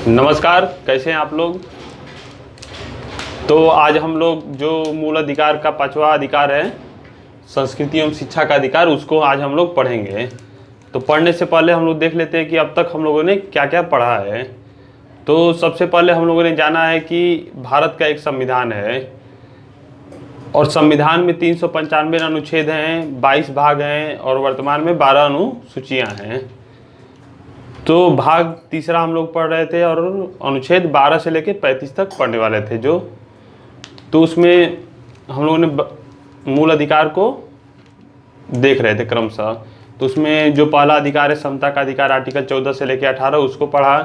नमस्कार, कैसे हैं आप लोग। तो आज हम लोग जो मूल अधिकार का 5वां अधिकार है, संस्कृति एवं शिक्षा का अधिकार, उसको आज हम लोग पढ़ेंगे। तो पढ़ने से पहले हम लोग देख लेते हैं कि अब तक हम लोगों ने क्या क्या पढ़ा है। तो सबसे पहले हम लोगों ने जाना है कि भारत का एक संविधान है और संविधान में 395 अनुच्छेद हैं, 22 भाग हैं और वर्तमान में 12 अनुसूचियाँ हैं। तो भाग तीसरा हम लोग पढ़ रहे थे और अनुच्छेद 12 से लेकर 35 तक पढ़ने वाले थे तो उसमें हम लोगों ने मूल अधिकार को देख रहे थे क्रमशः। तो उसमें जो पहला अधिकार है समता का अधिकार, आर्टिकल 14 से लेकर 18, उसको पढ़ा।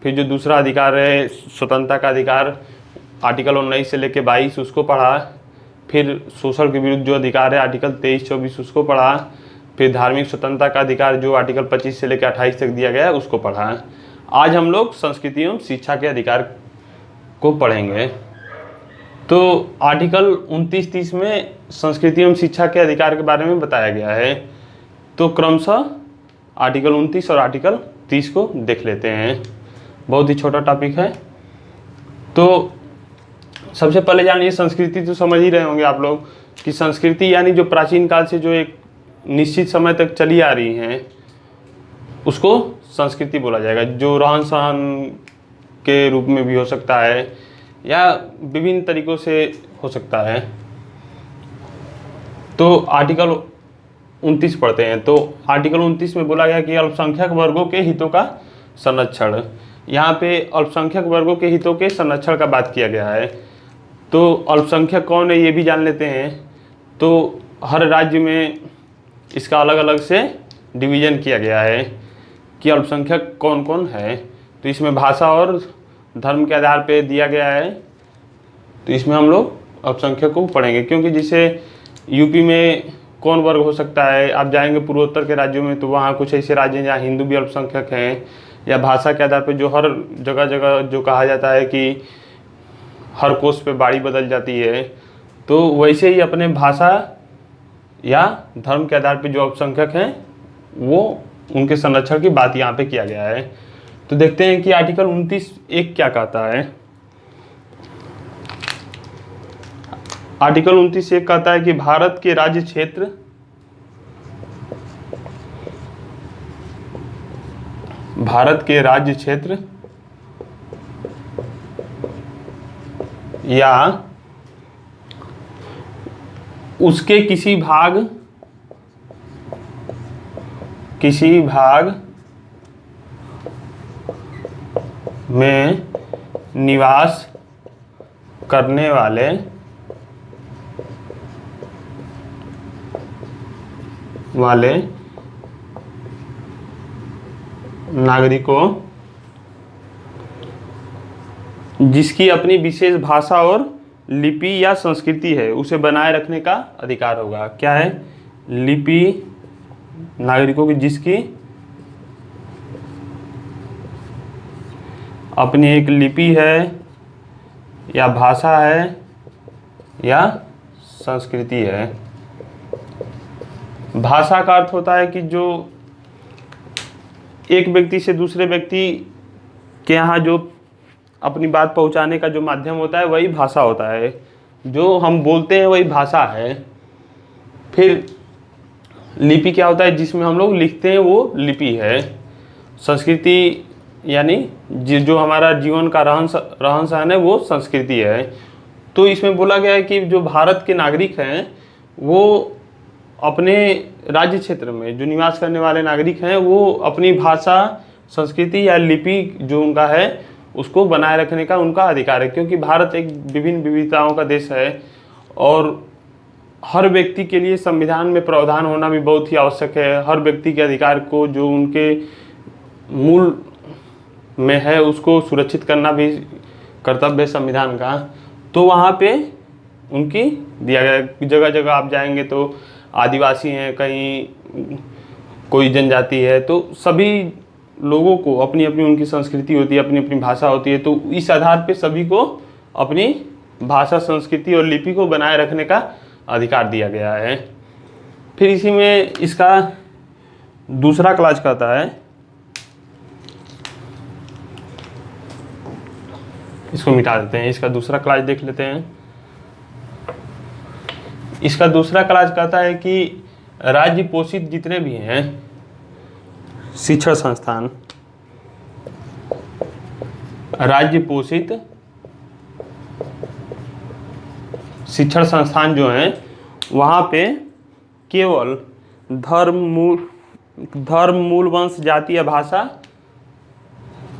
फिर जो दूसरा अधिकार है स्वतंत्रता का अधिकार, आर्टिकल 19 से लेकर 22, उसको पढ़ा। फिर शोषण के विरुद्ध जो अधिकार है आर्टिकल 23-24, उसको पढ़ा। फिर धार्मिक स्वतंत्रता का अधिकार जो आर्टिकल 25 से लेकर 28 तक दिया गया है, उसको पढ़ा। आज हम लोग संस्कृति एवं शिक्षा के अधिकार को पढ़ेंगे। तो आर्टिकल 29-30 में संस्कृति एवं शिक्षा के अधिकार के बारे में बताया गया है। तो क्रमशः आर्टिकल 29 और आर्टिकल 30 को देख लेते हैं। बहुत ही छोटा टॉपिक है। तो सबसे पहले जानिए, संस्कृति तो समझ ही रहे होंगे आप लोग कि संस्कृति यानी जो प्राचीन काल से जो एक निश्चित समय तक चली आ रही हैं, उसको संस्कृति बोला जाएगा। जो रहन सहन के रूप में भी हो सकता है या विभिन्न तरीक़ों से हो सकता है। तो आर्टिकल 29 पढ़ते हैं। तो आर्टिकल 29 में बोला गया कि अल्पसंख्यक वर्गों के हितों का संरक्षण। यहाँ पे अल्पसंख्यक वर्गों के हितों के संरक्षण का बात किया गया है। तो अल्पसंख्यक कौन है ये भी जान लेते हैं। तो हर राज्य में इसका अलग अलग से डिवीज़न किया गया है कि अल्पसंख्यक कौन कौन है। तो इसमें भाषा और धर्म के आधार पे दिया गया है। तो इसमें हम लोग अल्पसंख्यक को पढ़ेंगे, क्योंकि जैसे यूपी में कौन वर्ग हो सकता है, आप जाएंगे पूर्वोत्तर के राज्यों में तो वहाँ कुछ ऐसे राज्य हैं जहाँ हिंदू भी अल्पसंख्यक हैं। या भाषा के आधार पे जो हर जगह जगह जो कहा जाता है कि हर कोस पे बाड़ी बदल जाती है, तो वैसे ही अपने भाषा या धर्म के आधार पे जो अल्पसंख्यक हैं वो उनके संरक्षण की बात यहाँ पे किया गया है। तो देखते हैं कि आर्टिकल 29(1) क्या कहता है। आर्टिकल 29(1) कहता है कि भारत के राज्य क्षेत्र या उसके किसी भाग में निवास करने वाले नागरिकों जिसकी अपनी विशेष भाषा और लिपि या संस्कृति है, उसे बनाए रखने का अधिकार होगा। क्या है? लिपि, नागरिकों की जिसकी अपनी एक लिपि है या भाषा है या संस्कृति है। भाषा का अर्थ होता है कि जो एक व्यक्ति से दूसरे व्यक्ति के यहाँ जो अपनी बात पहुँचाने का जो माध्यम होता है वही भाषा होता है। जो हम बोलते हैं वही भाषा है। फिर लिपि क्या होता है? जिसमें हम लोग लिखते हैं वो लिपि है। संस्कृति यानी जो हमारा जीवन का रहन सहन है वो संस्कृति है। तो इसमें बोला गया है कि जो भारत के नागरिक हैं वो अपने राज्य क्षेत्र में जो निवास करने वाले नागरिक हैं वो अपनी भाषा, संस्कृति या लिपि जो उनका है उसको बनाए रखने का उनका अधिकार है। क्योंकि भारत एक विभिन्न विविधताओं का देश है और हर व्यक्ति के लिए संविधान में प्रावधान होना भी बहुत ही आवश्यक है। हर व्यक्ति के अधिकार को जो उनके मूल में है उसको सुरक्षित करना भी कर्तव्य है संविधान का। तो वहाँ पे उनकी दिया गया। जगह जगह आप जाएंगे तो आदिवासी हैं, कहीं कोई जनजाति है, तो सभी लोगों को अपनी अपनी उनकी संस्कृति होती है, अपनी अपनी भाषा होती है। तो इस आधार पे सभी को अपनी भाषा, संस्कृति और लिपि को बनाए रखने का अधिकार दिया गया है। फिर इसी में इसका दूसरा क्लास कहता है इसको मिटा देते हैं। इसका दूसरा क्लास देख लेते हैं। इसका दूसरा क्लास कहता है कि राज्य पोषित जितने भी हैं शिक्षण संस्थान, राज्य पोषित शिक्षण संस्थान जो हैं वहाँ पे केवल धर्म, मूल वंश, जाति या भाषा,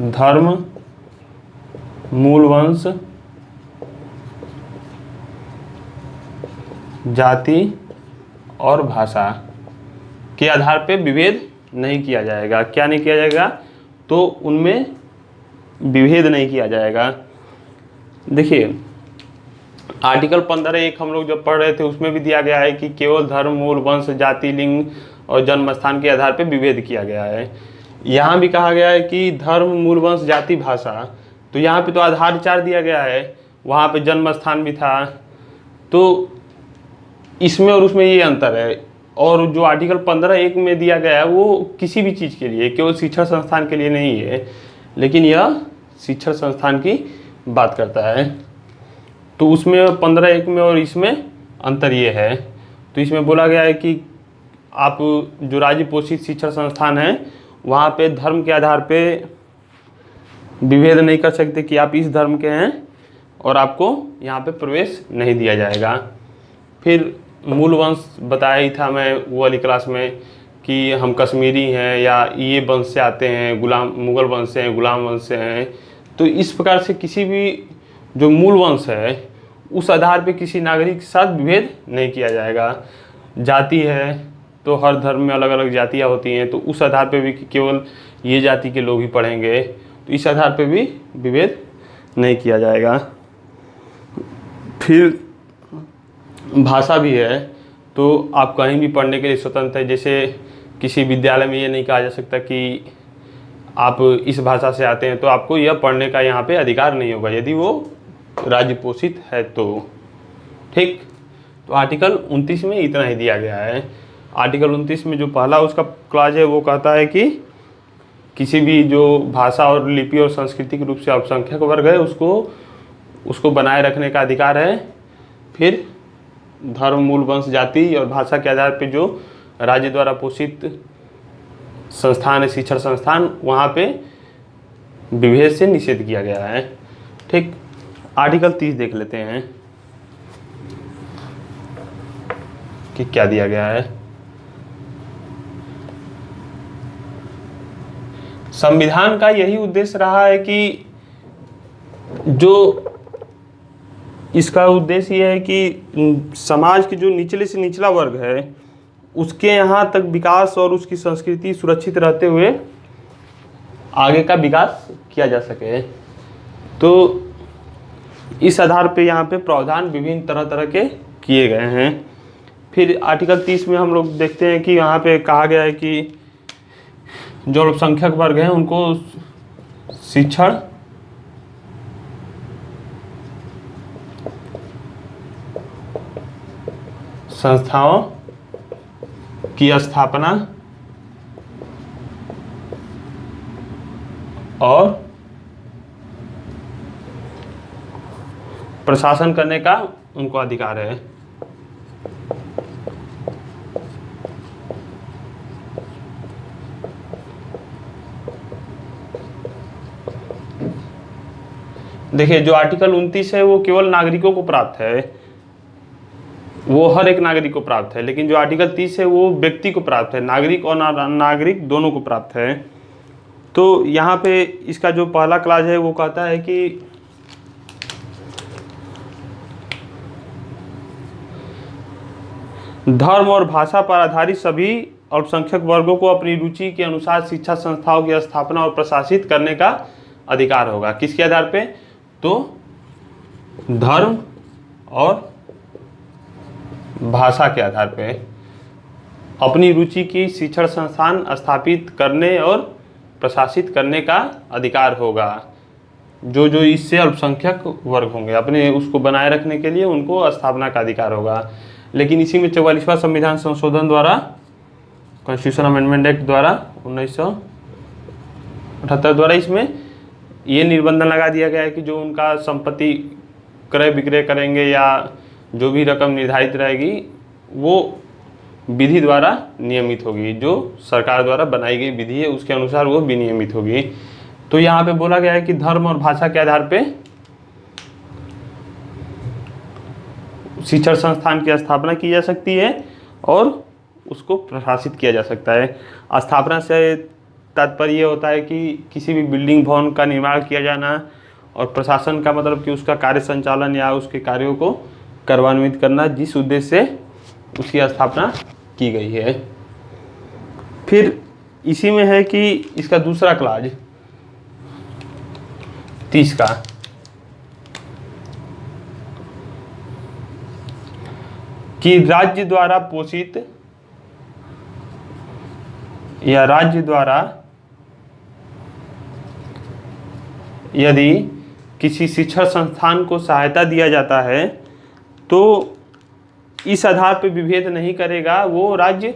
धर्म, मूल वंश, जाति और भाषा के आधार पे विभेद नहीं किया जाएगा। क्या नहीं किया जाएगा? तो उनमें विभेद नहीं किया जाएगा। देखिए आर्टिकल 15(1) हम लोग जब पढ़ रहे थे उसमें भी दिया गया है कि केवल धर्म, मूल वंश, जाति, लिंग और जन्म स्थान के आधार पे विभेद किया गया है। यहाँ भी कहा गया है कि धर्म, मूल वंश, जाति, भाषा, तो यहाँ पे तो आधार 4 दिया गया है, वहाँ पे जन्म स्थान भी था। तो इसमें और उसमें ये अंतर है। और जो आर्टिकल 15(1) में दिया गया है वो किसी भी चीज़ के लिए, केवल शिक्षण संस्थान के लिए नहीं है, लेकिन यह शिक्षण संस्थान की बात करता है। तो उसमें 15(1) में और इसमें अंतर ये है। तो इसमें बोला गया है कि आप जो राज्य पोषित शिक्षण संस्थान हैं वहाँ पे धर्म के आधार पे विभेद नहीं कर सकते कि आप इस धर्म के हैं और आपको यहाँ पे प्रवेश नहीं दिया जाएगा। फिर मूल वंश बताया ही था मैं वो वाली क्लास में कि हम कश्मीरी हैं या ये वंश से आते हैं, मुगल वंश से हैं, गुलाम वंश से हैं। तो इस प्रकार से किसी भी जो मूल वंश है उस आधार पे किसी नागरिक के साथ विभेद नहीं किया जाएगा। जाति है तो हर धर्म में अलग अलग जातियाँ होती हैं, तो उस आधार पे भी केवल ये जाति के लोग ही पढ़ेंगे, तो इस आधार पे भी विभेद नहीं किया जाएगा। फिर भाषा भी है, तो आप कहीं भी पढ़ने के लिए स्वतंत्र है। जैसे किसी विद्यालय में ये नहीं कहा जा सकता कि आप इस भाषा से आते हैं तो आपको यह पढ़ने का यहाँ पे अधिकार नहीं होगा, यदि वो राज्य पोषित है तो। ठीक, तो आर्टिकल 29 में इतना ही दिया गया है। आर्टिकल 29 में जो पहला उसका क्लॉज है वो कहता है कि किसी भी जो भाषा और लिपि और सांस्कृतिक रूप से अल्पसंख्यक वर्ग है उसको बनाए रखने का अधिकार है। फिर धर्म, मूल वंश, जाति और भाषा के आधार पे जो राज्य द्वारा पोषित संस्थान है, शिक्षण संस्थान, वहाँ पे विभेद से निषेध किया गया है। ठीक, आर्टिकल 30 देख लेते हैं कि क्या दिया गया है। संविधान का यही उद्देश्य रहा है कि जो इसका उद्देश्य ये है कि समाज के जो निचले से निचला वर्ग है उसके यहाँ तक विकास और उसकी संस्कृति सुरक्षित रहते हुए आगे का विकास किया जा सके। तो इस आधार पे यहाँ पे प्रावधान विभिन्न तरह तरह के किए गए हैं। फिर आर्टिकल 30 में हम लोग देखते हैं कि यहाँ पे कहा गया है कि जो अल्पसंख्यक वर्ग हैं उनको शिक्षण संस्थाओं की स्थापना और प्रशासन करने का उनको अधिकार है। देखिए जो आर्टिकल 29 है वो केवल नागरिकों को प्राप्त है, वो हर एक नागरिक को प्राप्त है, लेकिन जो आर्टिकल 30 है वो व्यक्ति को प्राप्त है, नागरिक और नागरिक दोनों को प्राप्त है। तो यहाँ पे इसका जो पहला क्लाज है वो कहता है कि धर्म और भाषा पर आधारित सभी अल्पसंख्यक वर्गों को अपनी रुचि के अनुसार शिक्षा संस्थाओं की स्थापना और प्रशासित करने का अधिकार होगा। किसके आधार पे? तो धर्म और भाषा के आधार पे अपनी रुचि की शिक्षण संस्थान स्थापित करने और प्रशासित करने का अधिकार होगा। जो जो इससे अल्पसंख्यक वर्ग होंगे अपने उसको बनाए रखने के लिए उनको स्थापना का अधिकार होगा। लेकिन इसी में 44वां संविधान संशोधन द्वारा, कॉन्स्टिट्यूशन अमेंडमेंट एक्ट द्वारा 1978 द्वारा इसमें ये निर्बंधन लगा दिया गया है कि जो उनका संपत्ति क्रय विक्रय करेंगे या जो भी रकम निर्धारित रहेगी वो विधि द्वारा नियमित होगी, जो सरकार द्वारा बनाई गई विधि है उसके अनुसार वो विनियमित होगी। तो यहाँ पे बोला गया है कि धर्म और भाषा के आधार पे शिक्षण संस्थान की स्थापना की जा सकती है और उसको प्रशासित किया जा सकता है। स्थापना से तात्पर्य ये होता है कि किसी भी बिल्डिंग भवन का निर्माण किया जाना, और प्रशासन का मतलब कि उसका कार्य संचालन या उसके कार्यों को कार्यान्वित करना जिस उद्देश्य से उसकी स्थापना की गई है। फिर इसी में है कि इसका दूसरा क्लाज 30 का, कि राज्य द्वारा पोषित या राज्य द्वारा यदि किसी शिक्षण संस्थान को सहायता दिया जाता है तो इस आधार पर विभेद नहीं करेगा वो राज्य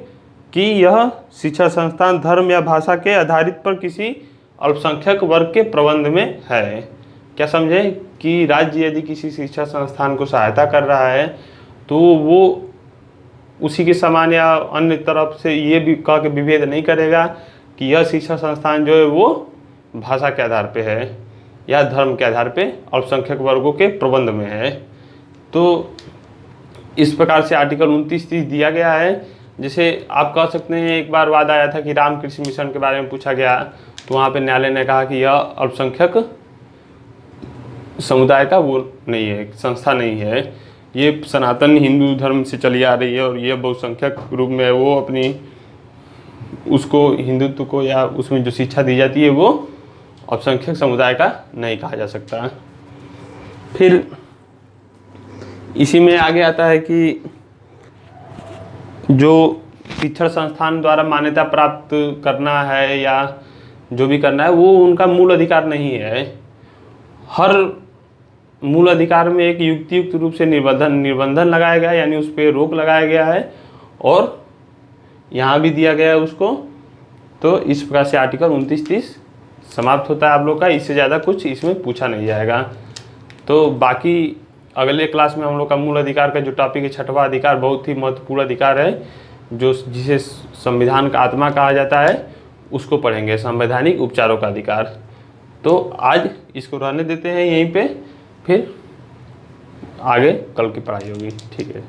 कि यह शिक्षण संस्थान धर्म या भाषा के आधारित पर किसी अल्पसंख्यक वर्ग के प्रबंध में है। क्या समझे कि राज्य यदि किसी शिक्षा संस्थान को सहायता कर रहा है तो वो उसी के समान या अन्य तरफ से ये भी कह के विभेद नहीं करेगा कि यह शिक्षा संस्थान जो है वो भाषा के आधार पे है या धर्म के आधार पे अल्पसंख्यक वर्गों के प्रबंध में है। तो इस प्रकार से आर्टिकल 29-30 दिया गया है। जैसे आप कह सकते हैं एक बार वाद आया था कि रामकृष्ण मिशन के बारे में पूछा गया, तो वहाँ पे न्यायालय ने कहा कि यह अल्पसंख्यक समुदाय का वो नहीं है, संस्था नहीं है, ये सनातन हिंदू धर्म से चली आ रही है और ये बहुसंख्यक रूप में वो अपनी उसको हिंदुत्व को या उसमें जो शिक्षा दी जाती है वो अल्पसंख्यक समुदाय का नहीं कहा जा सकता। फिर इसी में आगे आता है कि जो शिक्षण संस्थान द्वारा मान्यता प्राप्त करना है या जो भी करना है वो उनका मूल अधिकार नहीं है। हर मूल अधिकार में एक युक्तियुक्त रूप से निर्बंधन लगाया गया है, यानी उस पर रोक लगाया गया है और यहाँ भी दिया गया है उसको। तो इस प्रकार से आर्टिकल 29-30 समाप्त होता है आप लोग का। इससे ज़्यादा कुछ इसमें पूछा नहीं जाएगा। तो बाकी अगले क्लास में हम लोग का मूल अधिकार का जो टॉपिक है, छठवां अधिकार, बहुत ही महत्वपूर्ण अधिकार है जो जिसे संविधान का आत्मा कहा जाता है, उसको पढ़ेंगे, संवैधानिक उपचारों का अधिकार। तो आज इसको रहने देते हैं यहीं पे, फिर आगे कल की पढ़ाई होगी। ठीक है।